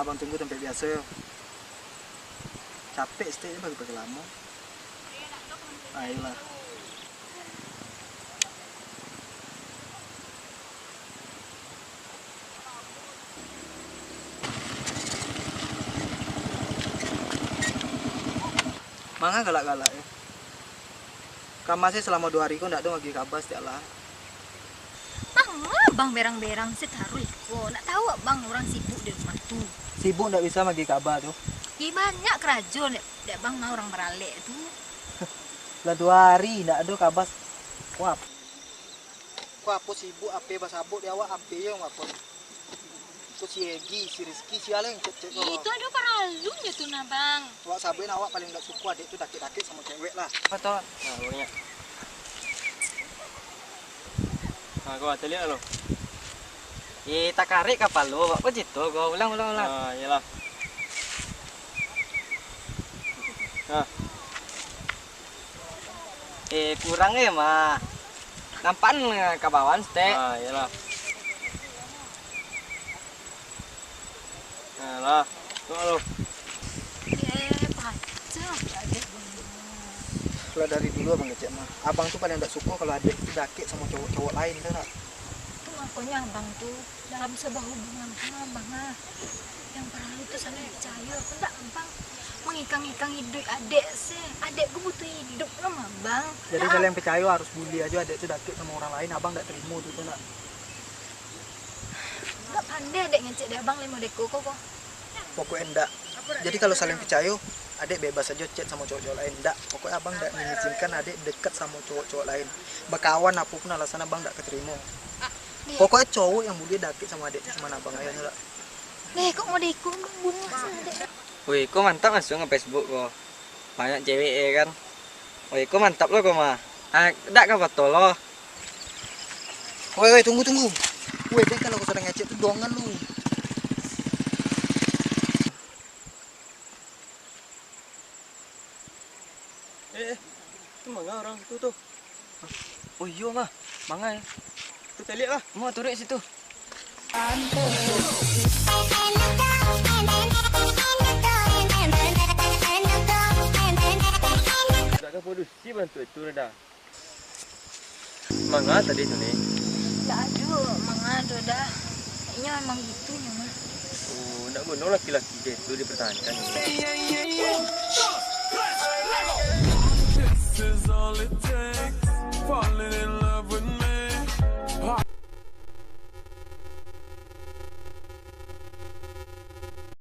abang tunggu tempat biasa. Capek stay bagi pakai lama. Ayolah. Manga galak-galak ya. Kamu masih selama 2 hari kok ndak ada lagi kabar setiap lah. Bang berang-berang setaruh ko. Nak tahu bang orang sibuk di rumah tu. Sibuk ndak bisa bagi kabar tuh. Banyak kerajon dek bang mau orang beralek tu. Lah 2 hari ndak ada kabar. Wah. Kok apa sibuk apa basabuk dia awak apa yang apa. Kok si Egi, si Rizky, si Aleng cek-cek kok. Itu ada paralunya tu nah bang. Awak sabain awak paling ndak suka adik tu dakik-dakik sama cewek lah. Betul. Nah, banyak. Nah, kau ada lihat lo. Tak karik kapal lo, apa gitu? Kau ulang. Ah, iyalah. Nah. Kurang mah. Nampan ke bawah stek. Ah, iyalah. Nah, lah. Tuh lo. Kalau dari dulu abang ngecek mah, abang tuh paling ndak suka kalau adik itu dakik sama cowok-cowok lain kan. Itu makanya abang tuh dalam sebuah hubungan sama abang yang perlu tuh saling percaya. Aku ndak abang mengikang-ikang hidup adik sih. Adik gue butuh hidup sama abang. Jadi kalau yang percaya harus bully aja adik itu dakik sama orang lain, abang ndak terima tuh nak. Nggak pandai adik ngecek deh abang lima deko kok. Pokoknya ndak. Jadi kalau saling percaya, adik bebas aja chat sama cowok-cowok lain. Ndak, pokoknya abang ndak mengizinkan adik dekat sama cowok-cowok lain. Berkawan apapun alasan abang ndak keterima. Pokoknya cowok yang bully dakik sama adik cuma abang aja ndak. Kok mau deko bunuh sama adik. Wih, kok mantap langsung ke Facebook kok. Banyak cewek ya kan. Wih, kok mantap lo kok mah. Ndak ke foto lo. Woi, tunggu. Woi, deh kalau kau sudah ngecek tuh dongan lu. Itu mangga orang tuh. Oh iya mah, mangga ya. Tuh kita lihat lah, mau turun situ. Tak ada produksi bantu itu dah. Mangga tadi tu ni. Tak ada, mangga dah. Kayaknya memang gitu ya mah. Oh, nak bunuh laki-laki dia tu dipertahankan. This is all it takes.